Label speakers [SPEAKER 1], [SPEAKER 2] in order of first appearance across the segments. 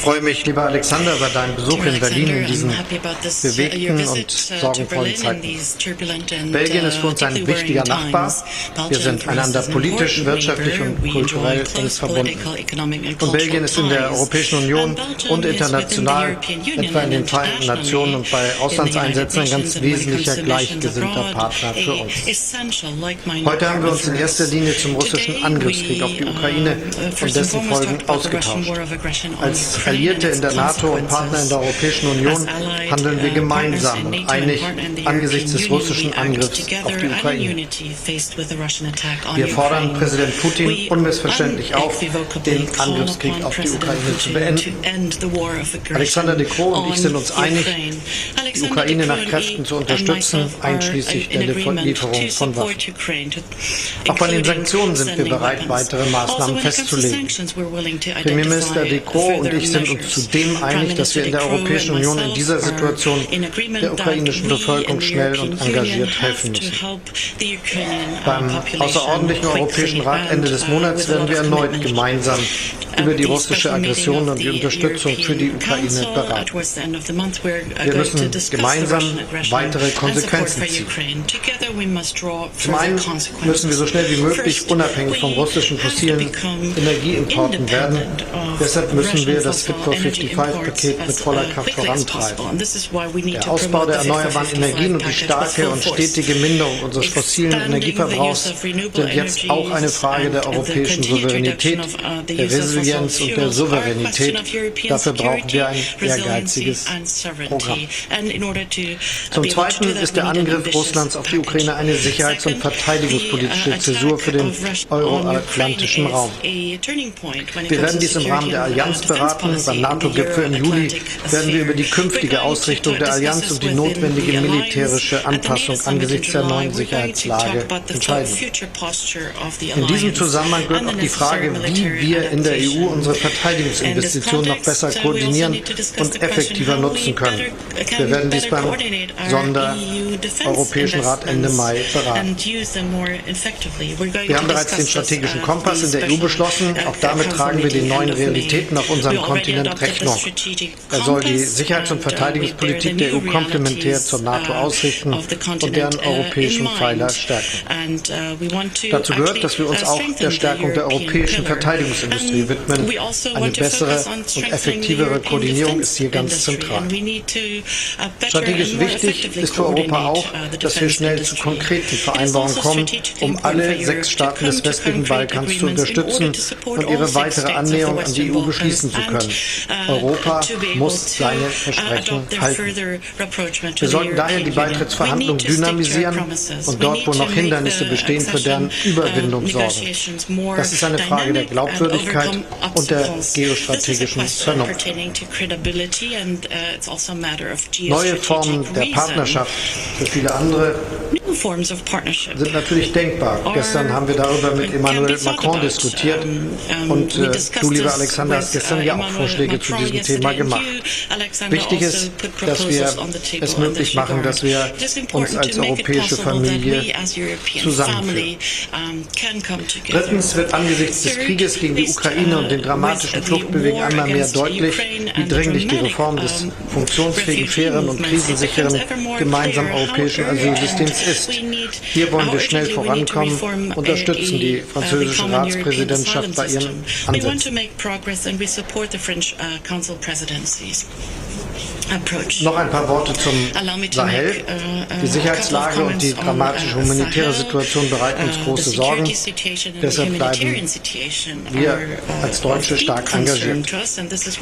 [SPEAKER 1] freue mich, lieber Alexander, über deinen Besuch in Berlin in diesen bewegten und sorgenvollen Zeiten. Belgien ist für uns ein wichtiger Nachbar. Wir sind einander politisch, wirtschaftlich und kulturell eng verbunden. Und Belgien ist in der Europäischen Union und international, etwa in den Vereinten Nationen und bei Auslandseinsätzen, ein ganz wesentlicher gleichgesinnter Partner für uns. Heute haben wir uns in erster Linie zum russischen Angriffskrieg auf die Ukraine und dessen Folgen ausgetauscht. Als Alliierte in der NATO und Partner in der Europäischen Union handeln wir gemeinsam und einig angesichts des russischen Angriffs auf die Ukraine. Wir fordern Präsident Putin unmissverständlich auf, den Angriffskrieg auf die Ukraine zu beenden. Alexander de Croo und ich sind uns einig, die Ukraine nach Kräften zu unterstützen, einschließlich der Lieferung von Waffen. Auch bei den Sanktionen sind wir bereit, weitere Maßnahmen festzulegen. Premierminister de Croo und ich sind uns zudem einig, dass wir in der Europäischen Union in dieser Situation der ukrainischen Bevölkerung schnell und engagiert helfen müssen. Beim außerordentlichen Europäischen Rat Ende des Monats werden wir erneut gemeinsam über die russische Aggression und die Unterstützung für die Ukraine beraten. Wir müssen gemeinsam weitere Konsequenzen ziehen. Zum einen müssen wir so schnell wie möglich unabhängig vom russischen fossilen Energieimporten werden. Deshalb müssen wir das Fit for 55-Paket mit voller Kraft vorantreiben. Der Ausbau der erneuerbaren Energien und die starke und stetige Minderung unseres fossilen Energieverbrauchs sind jetzt auch eine Frage der europäischen Souveränität, der Resilienz und der Souveränität. Dafür brauchen wir ein ehrgeiziges Programm. Zum Zweiten ist der Angriff Russlands auf die Ukraine eine sicherheits- und verteidigungspolitische Zäsur für den euroatlantischen Raum. Wir werden dies im Rahmen der Allianz beraten. Beim NATO-Gipfel im Juli werden wir über die künftige Ausrichtung der Allianz und die notwendige militärische Anpassung angesichts der neuen Sicherheitslage entscheiden. In diesem Zusammenhang gehört auch die Frage, wie wir in der EU unsere Verteidigungsinvestitionen noch besser koordinieren und effektiver nutzen können. Wir werden dies beim Sonder-Europäischen Rat Ende Mai beraten. Wir haben bereits den strategischen Kompass in der EU beschlossen. Auch damit tragen wir den neuen Realitäten auf unserem Kontinent Rechnung. Er soll die Sicherheits- und Verteidigungspolitik der EU komplementär zur NATO ausrichten und deren europäischen Pfeiler stärken. Dazu gehört, dass wir uns auch der Stärkung der europäischen Verteidigungsindustrie widmen. Eine bessere und effektivere Koordinierung ist hier ganz zentral. Strategisch wichtig ist für Europa auch, dass wir schnell zu konkreten Vereinbarungen kommen, um alle 6 Staaten des westlichen Balkans zu unterstützen und ihre weitere Annäherung an die EU beschließen zu können. Europa muss seine Versprechen halten. Wir sollten daher die Beitrittsverhandlungen dynamisieren und dort, wo noch Hindernisse bestehen, für deren Überwindung sorgen. Das ist eine Frage der Glaubwürdigkeit und der geostrategischen Vernunft. Neue Formen der Partnerschaft für viele andere sind natürlich denkbar. Gestern haben wir darüber mit Emmanuel Macron diskutiert und du, lieber Alexander, hast gestern ja auch Vorschläge zu diesem Thema gemacht. Wichtig ist, dass wir es möglich machen, dass wir uns als europäische Familie zusammenführen. Drittens wird angesichts des Krieges gegen die Ukraine und den dramatischen Fluchtbewegungen einmal mehr deutlich, wie dringlich die Reform des funktionsfähigen, fairen und krisensicheren gemeinsamen europäischen Asylsystems ist. Hier wollen wir schnell vorankommen, unterstützen die französische Ratspräsidentschaft bei ihren Ansätzen. Noch ein paar Worte zum Sahel. Die Sicherheitslage und die dramatische humanitäre Situation bereiten uns große Sorgen. Deshalb bleiben wir als Deutsche stark engagiert.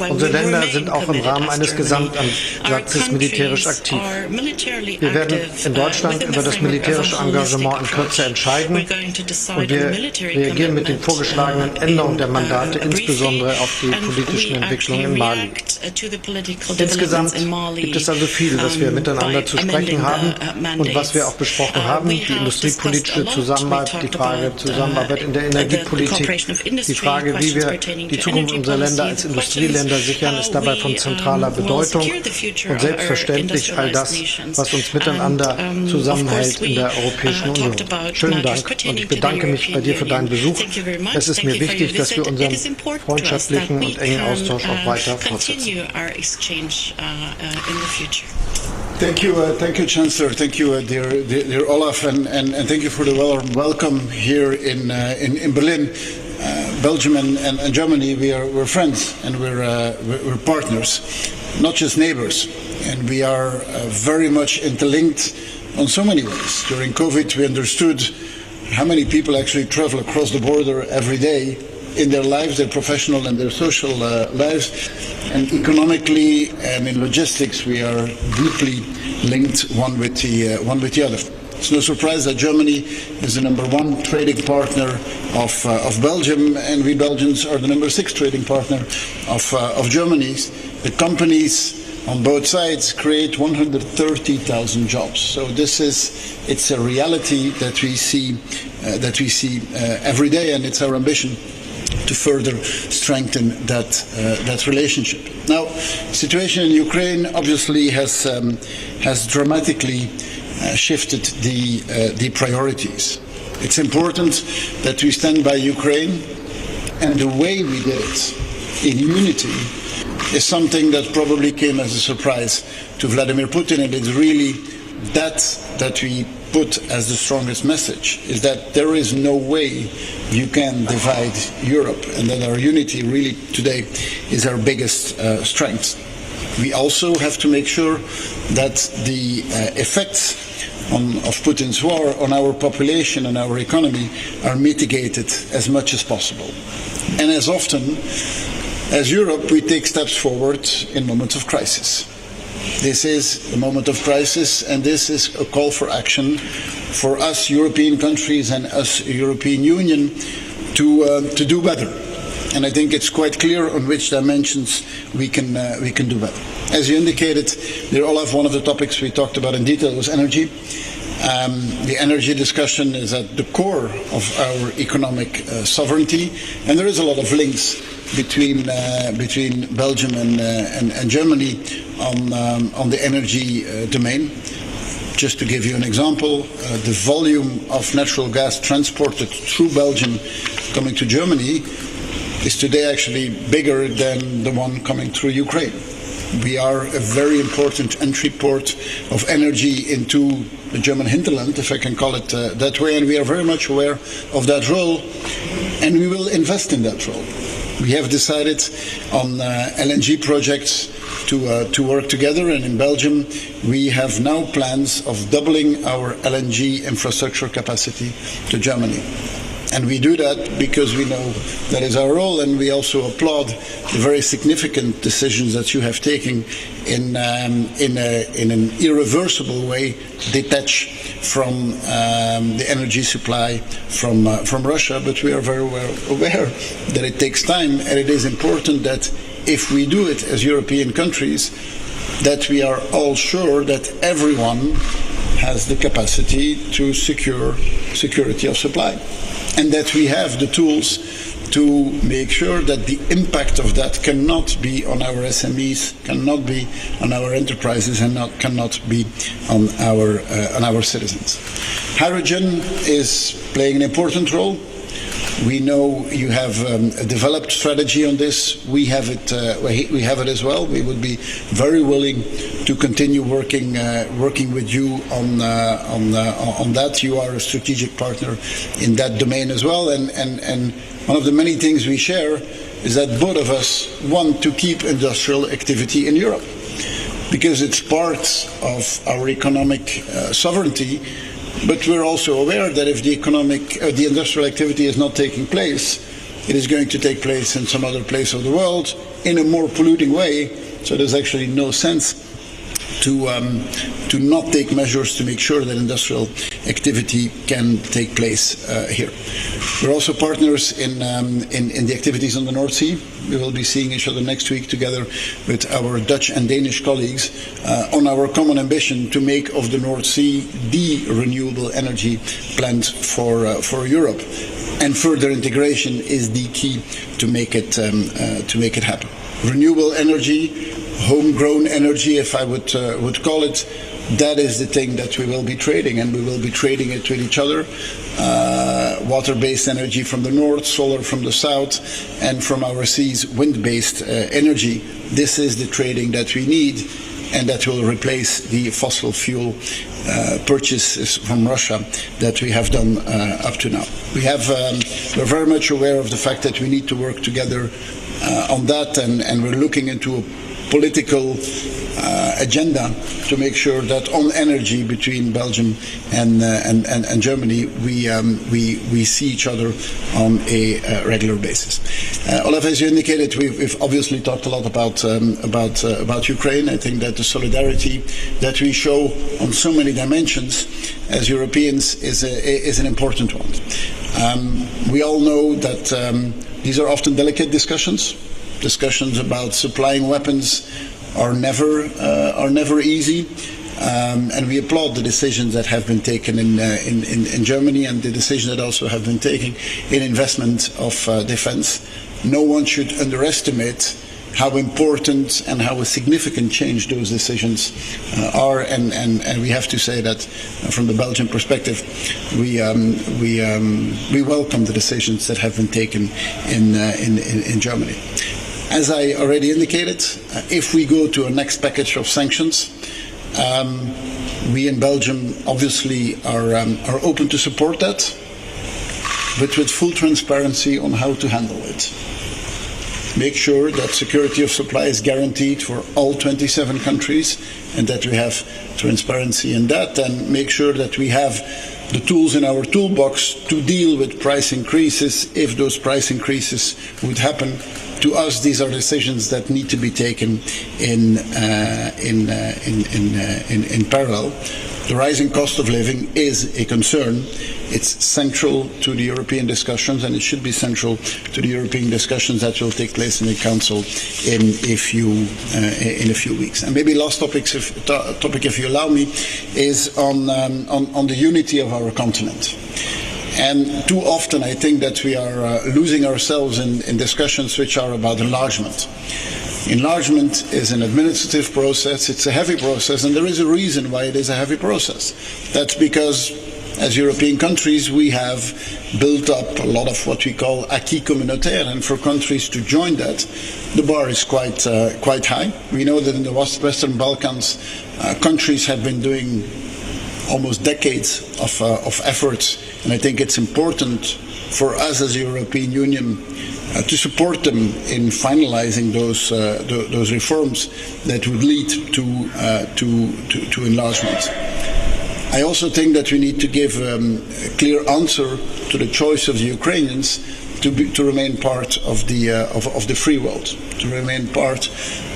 [SPEAKER 1] Unsere Länder sind auch im Rahmen eines Gesamtansatzes militärisch aktiv. Wir werden in Deutschland über das militärische Engagement in Kürze entscheiden und wir reagieren mit den vorgeschlagenen Änderungen der Mandate insbesondere auf die politischen Entwicklungen in Mali. Insgesamt gibt es also viel, was wir miteinander zu sprechen haben und was wir auch besprochen haben. Die industriepolitische Zusammenarbeit, die Frage Zusammenarbeit in der Energiepolitik, die Frage, wie wir die Zukunft unserer Länder als Industrieländer sichern, ist dabei von zentraler Bedeutung. Und selbstverständlich all das, was uns miteinander zusammenhält in der Europäischen Union. Schönen Dank und ich bedanke mich bei dir für deinen Besuch. Es ist mir wichtig, dass wir unseren freundschaftlichen und engen Austausch auch weiter fortsetzen.
[SPEAKER 2] Thank you, Chancellor. Thank you, dear Olaf, and thank you for the welcome here in Berlin. Belgium and Germany, we're friends and we're partners, not just neighbors, and we are very much interlinked on so many ways. During COVID, we understood how many people actually travel across the border every day in their lives, their professional and their social lives, and economically and in logistics, we are deeply linked one with the other. It's no surprise that Germany is the #1 trading partner of Belgium, and we Belgians are the #6 trading partner of Germany. The companies on both sides create 130,000 jobs. So it's a reality that we see every day, and it's our ambition to further strengthen that relationship. Now, the situation in Ukraine obviously has dramatically shifted the priorities. It's important that we stand by Ukraine, and the way we did it in unity is something that probably came as a surprise to Vladimir Putin, and it's really that we put as the strongest message, is that there is no way you can divide Europe, and that our unity really today is our biggest strength. We also have to make sure that the effects of Putin's war on our population and our economy are mitigated as much as possible. And as often as Europe, we take steps forward in moments of crisis. This is a moment of crisis, and this is a call for action for us European countries and us European Union to do better. And I think it's quite clear on which dimensions we can do better. As you indicated, dear Olaf, one of the topics we talked about in detail was energy. The energy discussion is at the core of our economic sovereignty, and there is a lot of links between Belgium and Germany on the energy domain. Just to give you an example, the volume of natural gas transported through Belgium coming to Germany is today actually bigger than the one coming through Ukraine. We are a very important entry port of energy into the German hinterland, if I can call it that way, and we are very much aware of that role, and we will invest in that role. We have decided on LNG projects to work together, and in Belgium we have now plans of doubling our LNG infrastructure capacity to Germany. And we do that because we know that is our role, and we also applaud the very significant decisions that you have taken in an irreversible way, detach from the energy supply from Russia. But we are very well aware that it takes time, and it is important that if we do it as European countries, that we are all sure that everyone has the capacity to secure security of supply, and that we have the tools to make sure that the impact of that cannot be on our SMEs, cannot be on our enterprises, and cannot be on our citizens. Hydrogen is playing an important role. We know you have a developed strategy on this. We have it as well. We would be very willing to continue working with you on that. You are a strategic partner in that domain as well. And one of the many things we share is that both of us want to keep industrial activity in Europe, because it's part of our economic sovereignty. But we're also aware that if the industrial activity is not taking place, it is going to take place in some other place of the world in a more polluting way. So there's actually no sense to not take measures to make sure that industrial activity can take place here. We're also partners in the activities on the North Sea. We will be seeing each other next week together with our Dutch and Danish colleagues on our common ambition to make of the North Sea the renewable energy plant for Europe. And further integration is the key to make it happen. Renewable energy, homegrown energy, if I would call it, that is the thing that we will be trading, and we will be trading it with each other. Water-based energy from the north, solar from the south, and from our seas, wind-based energy. This is the trading that we need, and that will replace the fossil fuel purchases from Russia that we have done up to now. We're very much aware of the fact that we need to work together on that, and we're looking into a political agenda to make sure that on energy between Belgium and Germany we see each other on a regular basis. Olaf, as you indicated, we've obviously talked a lot about Ukraine. I think that the solidarity that we show on so many dimensions as Europeans is an important one. We all know that these are often delicate discussions. Discussions about supplying weapons are never easy, and we applaud the decisions that have been taken in Germany, and the decisions that also have been taken in investment of defense. No one should underestimate how important and how a significant change those decisions are, and we have to say that from the Belgian perspective, we welcome the decisions that have been taken in Germany. As I already indicated, if we go to a next package of sanctions, we in Belgium obviously are open to support that, but with full transparency on how to handle it. Make sure that security of supply is guaranteed for all 27 countries, and that we have transparency in that, and make sure that we have the tools in our toolbox to deal with price increases if those price increases would happen. To us, these are decisions that need to be taken in parallel. The rising cost of living is a concern. It's central to the European discussions, and it should be central to the European discussions that will take place in the Council in a few weeks. And maybe last topic, if you allow me, is on the unity of our continent. And too often I think that we are losing ourselves in discussions which are about enlargement. Enlargement is an administrative process, it's a heavy process, and there is a reason why it is a heavy process. That's because as European countries we have built up a lot of what we call acquis communautaire, and for countries to join that, the bar is quite high. We know that in the Western Balkans, countries have been doing almost decades of efforts, and I think it's important for us as a European Union to support them in finalizing those reforms that would lead to enlargement. I also think that we need to give a clear answer to the choice of the Ukrainians to remain part of the free world, to remain part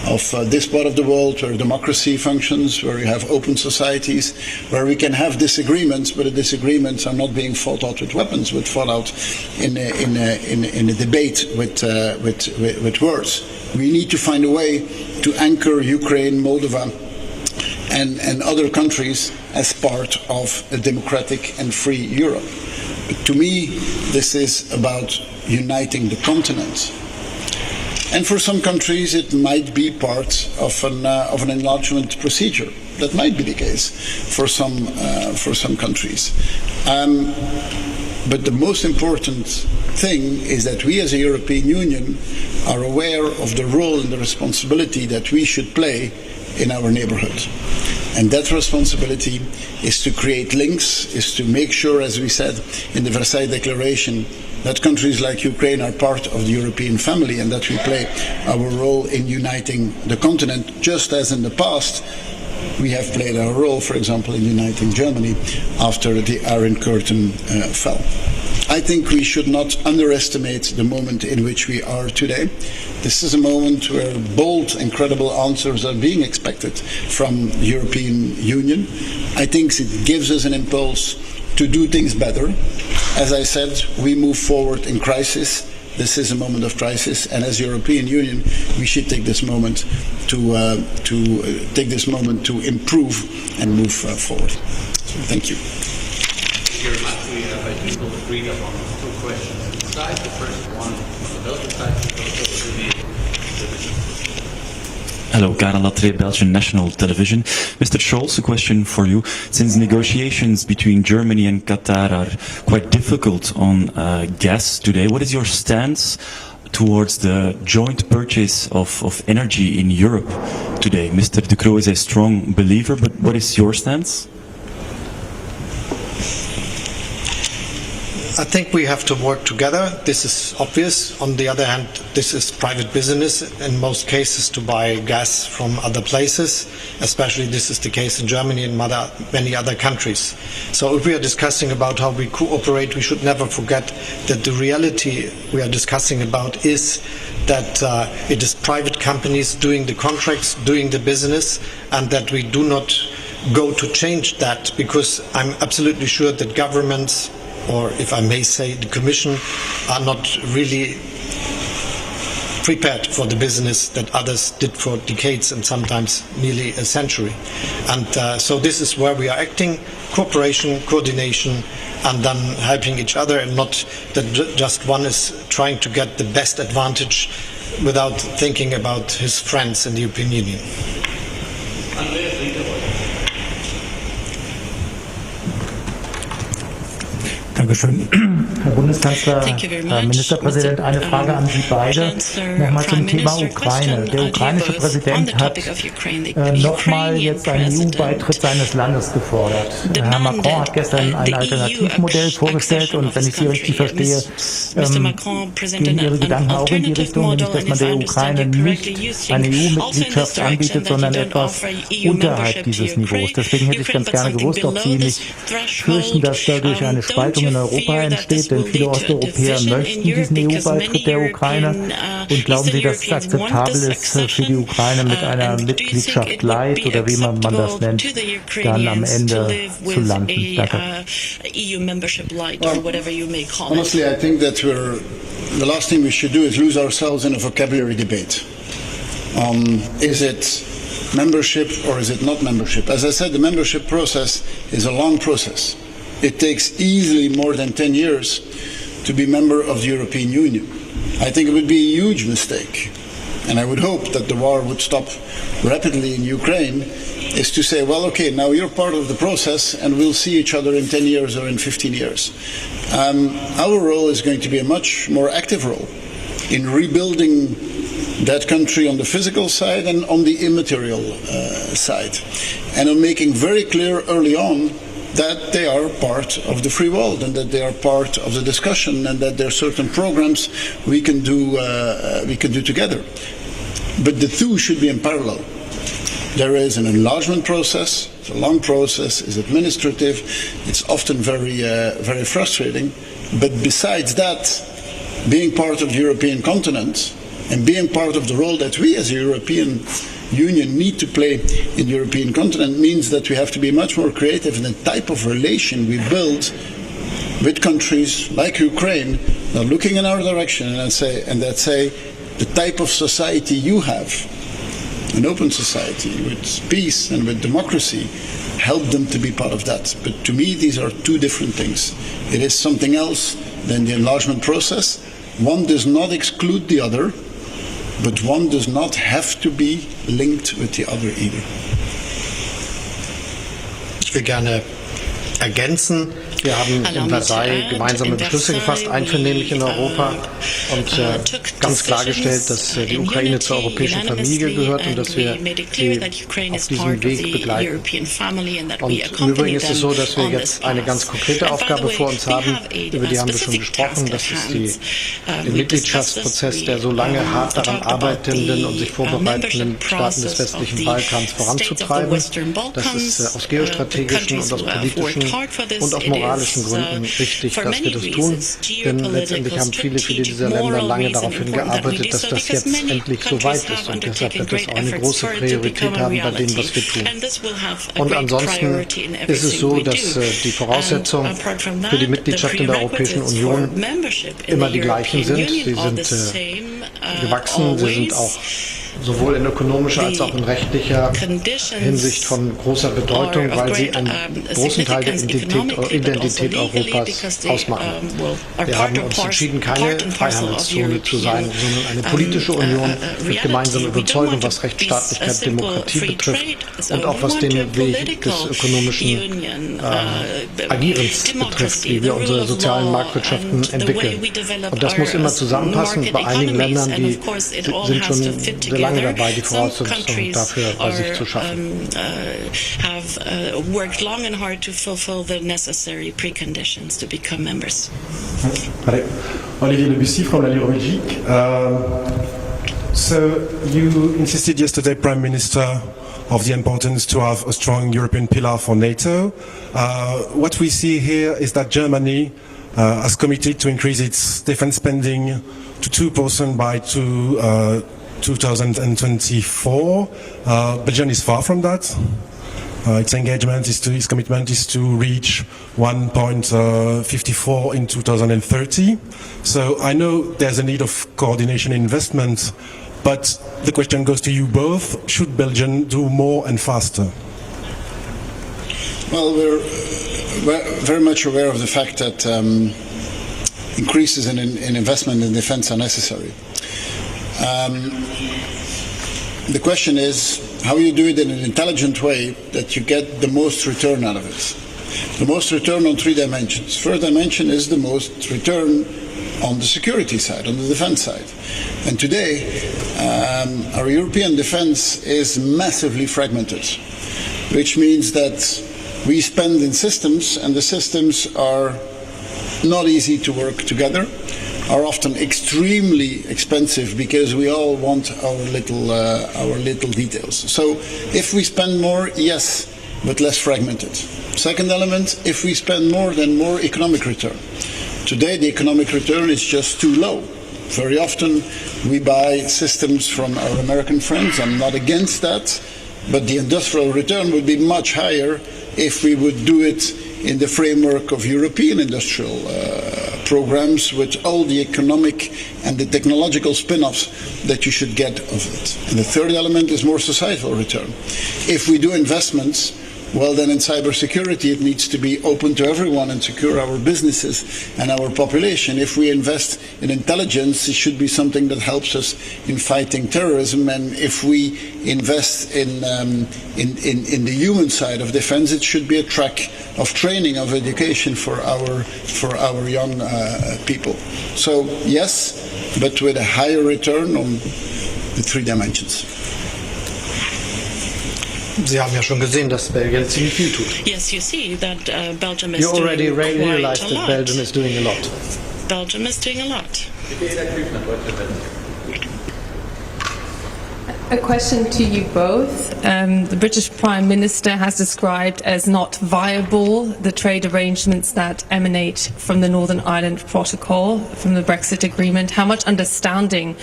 [SPEAKER 2] of this part of the world where democracy functions, where we have open societies, where we can have disagreements, but the disagreements are not being fought out with weapons, but fought out in a debate with words. We need to find a way to anchor Ukraine, Moldova, and other countries as part of a democratic and free Europe. But to me, this is about uniting the continent. And for some countries, it might be part of an enlargement procedure. That might be the case for some countries. But the most important thing is that we as a European Union are aware of the role and the responsibility that we should play in our neighborhood. And that responsibility is to create links, is to make sure, as we said in the Versailles Declaration, that countries like Ukraine are part of the European family, and that we play our role in uniting the continent, just as in the past we have played our role, for example, in uniting Germany after the Iron Curtain fell. I think we should not underestimate the moment in which we are today. This is a moment where bold and credible answers are being expected from the European Union. I think it gives us an impulse to do things better. As I said, we move forward in crisis. This is a moment of crisis, and as European Union, we should take this moment to improve and move forward. So, thank you.
[SPEAKER 3] Very much. We have people agreed upon two questions inside. The first one on the Belgian side goes to the division.
[SPEAKER 4] Hello, Karel Latre, Belgian National Television. Mr. Scholz, a question for you. Since negotiations between Germany and Qatar are quite difficult on gas today, what is your stance towards the joint purchase of energy in Europe today? Mr. De Croo is a strong believer, but what is your stance?
[SPEAKER 1] I think we have to work together. This is obvious. On the other hand, this is private business in most cases to buy gas from other places. Especially this is the case in Germany and many other countries. So if we are discussing about how we cooperate, we should never forget that the reality we are discussing about is that it is private companies doing the contracts, doing the business, and that we do not go to change that, because I'm absolutely sure that governments, or if I may say the Commission, are not really prepared for the business that others did for decades and sometimes nearly a century. And so this is where we are acting: cooperation, coordination, and then helping each other, and not that just one is trying to get the best advantage without thinking about his friends in the European Union.
[SPEAKER 5] Dankeschön. Herr Bundeskanzler, Herr Ministerpräsident, eine Frage an Sie beide. Nochmal zum Thema Ukraine. Der ukrainische Präsident hat nochmal jetzt einen EU-Beitritt seines Landes gefordert. Herr Macron hat gestern ein Alternativmodell vorgestellt, und wenn ich Sie richtig verstehe, gehen Ihre Gedanken auch in die Richtung, nämlich dass man der Ukraine nicht eine EU-Mitgliedschaft anbietet, sondern etwas unterhalb dieses Niveaus. Deswegen hätte ich ganz gerne gewusst, ob Sie nicht fürchten, dass dadurch eine Spaltung in Europa entsteht, denn viele Osteuropäer möchten diesen EU-Beitritt der Ukraine. Und glauben Sie, dass es akzeptabel ist für die Ukraine, mit einer Mitgliedschaft light oder wie man das nennt, dann am Ende zu landen? Danke.
[SPEAKER 2] Honestly, I think that the last thing we should do is lose ourselves in a vocabulary debate. Is it membership or is it not membership? As I said, the membership process is a long process. It takes easily more than 10 years to be member of the European Union. I think it would be a huge mistake, and I would hope that the war would stop rapidly in Ukraine, is to say, well, okay, now you're part of the process and we'll see each other in 10 years or in 15 years. Our role is going to be a much more active role in rebuilding that country on the physical side and on the immaterial side, and on making very clear early on that they are part of the free world and that they are part of the discussion, and that there are certain programs we can do together. But the two should be in parallel. There is an enlargement process. It's a long process. It's administrative. It's often very frustrating. But besides that, being part of the European continent and being part of the role that we as a European Union need to play in the European continent means that we have to be much more creative in the type of relation we build with countries like Ukraine that are looking in our direction and that say the type of society you have, an open society with peace and with democracy, help them to be part of that. But to me, these are two different things. It is something else than the enlargement process. One does not exclude the other, but one does not have to be linked with the other either.
[SPEAKER 1] Ich will gerne ergänzen, Wir haben in Versailles gemeinsame Beschlüsse gefasst, einvernehmlich in Europa und ganz klargestellt, dass die Ukraine zur europäischen Familie gehört und dass wir sie auf diesem Weg begleiten. Und im Übrigen ist es so, dass wir jetzt eine ganz konkrete Aufgabe vor uns haben, über die haben wir schon gesprochen, das ist den Mitgliedschaftsprozess der so lange hart daran arbeitenden und sich vorbereitenden Staaten des westlichen Balkans voranzutreiben. Das ist aus geostrategischen und aus politischen und aus moralischen Gründen wichtig, dass wir das tun, denn letztendlich haben viele dieser Länder lange darauf hingearbeitet, dass das jetzt endlich so weit ist und deshalb wird das auch eine große Priorität haben bei dem, was wir tun. Und ansonsten ist es so, dass die Voraussetzungen für die Mitgliedschaft in der Europäischen Union immer die gleichen sind. Sie sind gewachsen, sie sind auch sowohl in ökonomischer als auch in rechtlicher Hinsicht von großer Bedeutung, weil sie einen großen Teil der Identität Europas ausmachen. Wir haben uns entschieden, keine Freihandelszone zu sein, sondern eine politische Union mit gemeinsamer Überzeugung, was Rechtsstaatlichkeit, Demokratie betrifft und auch was den Weg des ökonomischen Agierens betrifft, wie wir unsere sozialen Marktwirtschaften entwickeln. Und das muss immer zusammenpassen. Bei einigen Ländern, die sind schon sehr lange dabei, die Voraussetzungen dafür bei sich zu schaffen.
[SPEAKER 6] Olivier Debussy from La Libre Belgique. So you insisted yesterday, Prime Minister, of the importance to have a strong European pillar for NATO. What we see here is that Germany has committed to increase its defense spending to 2% by 2024. Belgium is far from that. Its commitment is to reach 1.54 in 2030. So I know there's a need of coordination and investment, but the question goes to you both. Should Belgium do more and faster?
[SPEAKER 2] Well, we're very much aware of the fact that increases in investment in defense are necessary. The question is how you do it in an intelligent way that you get the most return out of it. The most return on 3 dimensions. First dimension is the most return on the security side, on the defense side. And today, our European defense is massively fragmented, which means that we spend in systems, and the systems are not easy to work together, are often extremely expensive because we all want our little details. So if we spend more, yes, but less fragmented. Second element, if we spend more, then more economic return. Today the economic return is just too low. Very often we buy systems from our American friends. I'm not against that, but the industrial return would be much higher if we would do it in the framework of European industrial programs with all the economic and the technological spin-offs that you should get of it. And the third element is more societal return. If we do investments, well, then in cybersecurity it needs to be open to everyone and secure our businesses and our population. If we invest in intelligence, it should be something that helps us in fighting terrorism. And if we invest in the human side of defense, it should be a track of training, of education for our young people. So yes, but with a higher return on the 3 dimensions.
[SPEAKER 1] Sie haben ja schon gesehen, dass Belgien ziemlich viel tut.
[SPEAKER 7] Yes, you see that Belgium is
[SPEAKER 1] You already
[SPEAKER 7] doing quite
[SPEAKER 1] realized
[SPEAKER 7] a
[SPEAKER 1] that
[SPEAKER 7] lot.
[SPEAKER 1] Belgium is doing a lot.
[SPEAKER 7] Belgium is doing a lot.
[SPEAKER 8] A question to you both. The British Prime Minister has described as not viable the trade arrangements that emanate from the Northern Ireland Protocol, from the Brexit agreement. How much understanding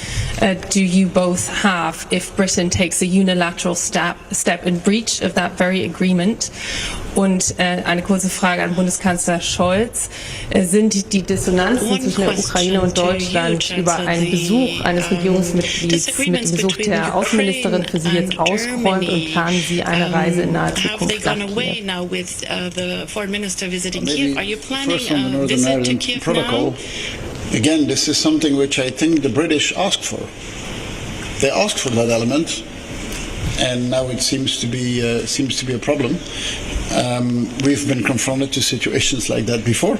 [SPEAKER 8] do you both have if Britain takes a unilateral step in breach of that very agreement? Und eine kurze Frage an Bundeskanzler Scholz. Sind die Dissonanzen zwischen der Ukraine und Deutschland über einen Besuch eines Regierungsmitglieds mit dem Besuch der Außenministerin für Sie jetzt ausgeräumt und planen Sie eine Reise in naher Zukunft nach Kiew?
[SPEAKER 2] First on the Northern Ireland Protocol, again, this is something which I think the British asked for. They asked for that element, and now it seems to be a problem. We've been confronted to situations like that before.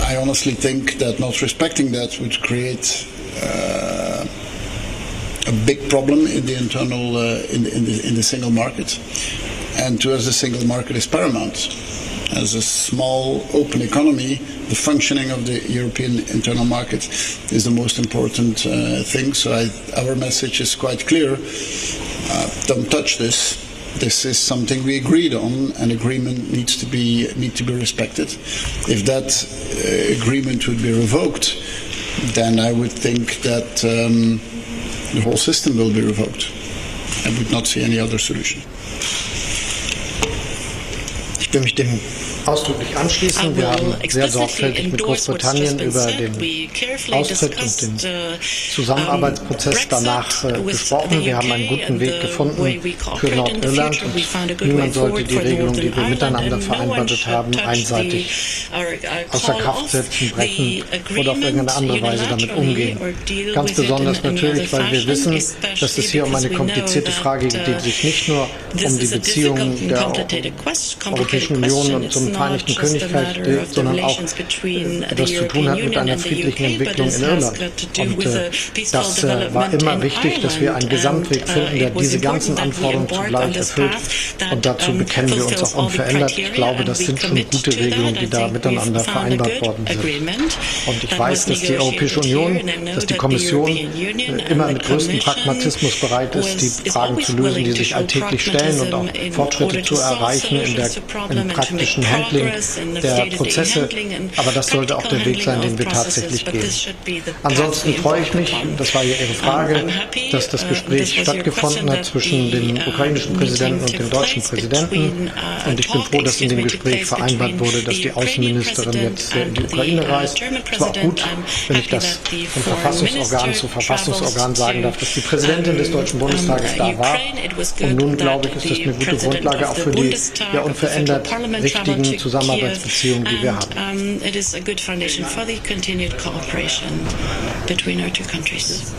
[SPEAKER 2] I honestly think that not respecting that would create a big problem in the internal in the single market. And to us, the single market is paramount. As a small, open economy, the functioning of the European internal market is the most important thing. So our message is quite clear. Don't touch this. This is something we agreed on, and agreement needs to be respected. If that agreement would be revoked, then I would think that the whole system will be revoked. I would not see any other solution.
[SPEAKER 1] Ich will mich dem ausdrücklich anschließen. Wir haben sehr sorgfältig mit Großbritannien über den Austritt und den Zusammenarbeitsprozess danach gesprochen. Wir haben einen guten Weg gefunden für Nordirland und niemand sollte die Regelung, die wir miteinander vereinbart haben, einseitig außer Kraft setzen, brechen oder auf irgendeine andere Weise damit umgehen. Ganz besonders natürlich, weil wir wissen, dass es hier um eine komplizierte Frage geht, die sich nicht nur um die Beziehungen der Europäischen Union und zum Vereinigten Königreich dreht, sondern auch etwas zu tun hat mit einer friedlichen Entwicklung in Irland. Und das war immer wichtig, dass wir einen Gesamtweg finden, der diese ganzen Anforderungen zugleich erfüllt. Und dazu bekennen wir uns auch unverändert. Ich glaube, das sind schon gute Regelungen, die da miteinander vereinbart worden sind. Und ich weiß, dass die Europäische Union, dass die Kommission immer mit größtem Pragmatismus bereit ist, die Fragen zu lösen, die sich alltäglich stellen und auch Fortschritte zu erreichen im praktischen Handling der Prozesse, aber das sollte auch der Weg sein, den wir tatsächlich gehen. Ansonsten freue ich mich, das war ja Ihre Frage, dass das Gespräch stattgefunden hat zwischen dem ukrainischen Präsidenten und dem deutschen Präsidenten, und ich bin froh, dass in dem Gespräch vereinbart wurde, dass die Außenministerin jetzt in die Ukraine reist. Es war auch gut, wenn ich das von Verfassungsorgan zu Verfassungsorgan sagen darf, dass die Präsidentin des Deutschen Bundestages da war, und nun, glaube ich, ist das eine gute Grundlage auch für die ja unverändert wichtigen Zusammenarbeitsbeziehungen, die wir haben.
[SPEAKER 7] It is a good foundation for the continued cooperation between our two countries.